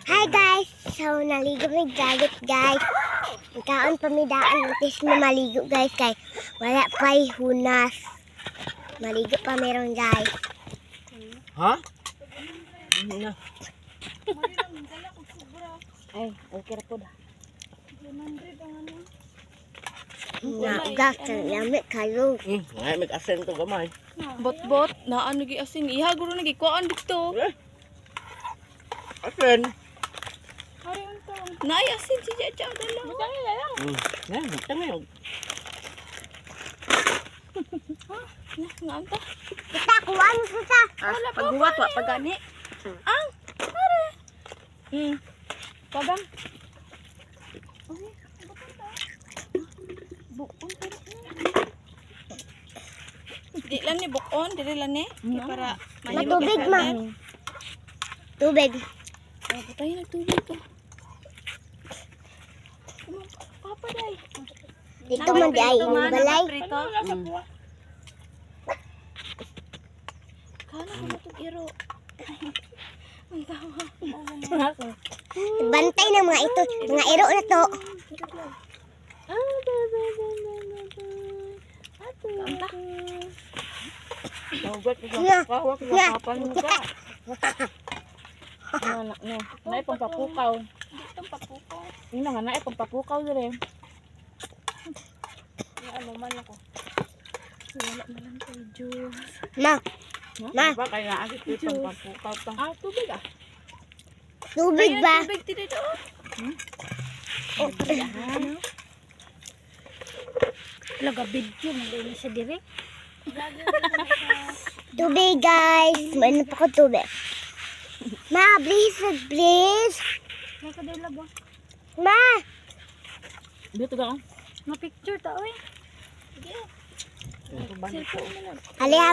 Hi guys! So, naligo may galit guys. Ikaon pamidaan natis na maligo guys kay wala pa'y hunas. Maligo pa meron guys. Ha? Hindi na. Ay, okay ra po da. Naugas ang lamit kayo. Ngay mag-asen to gamay. Bot-bot, na ano gi asin. Iha guro na gi kuan dito. Asen. Nay asin si Jaja dala. Ngay, tama. Nga anta. Kita, kuhaan mo kita. Pagbuwat wa pagani. Ang pare. Pagang. Bukon pero. Di lang ni bukon, dili lang ni para Matubig ma. Tubig. Oh, patay na tubig ko. Papa day. Dito man di ay inyong balay. Kana ko matug iro. Ang tawa. Bantay na mga ito. Mga iro na to. Anta. Tawag ko Nga. sa kawak Nga. sa kapan mo ka. No. Nay pampapukaw. Pampapukaw. Ina nga nay pampapukaw dire. Ano man ako. Wala na lang kay Diyos. Ma. Ma. Ba kaya agit ito papukaw pa. Tubig ah. Tubig ba? Tubig dito. Oh, Laga video mo din sa dire. tubig guys. Ano pa ko tubig? Ma, please. May kadila ba? Ma. Dito ka. Ma picture ta oy. Ito ba Cellphone mo na. Aliha,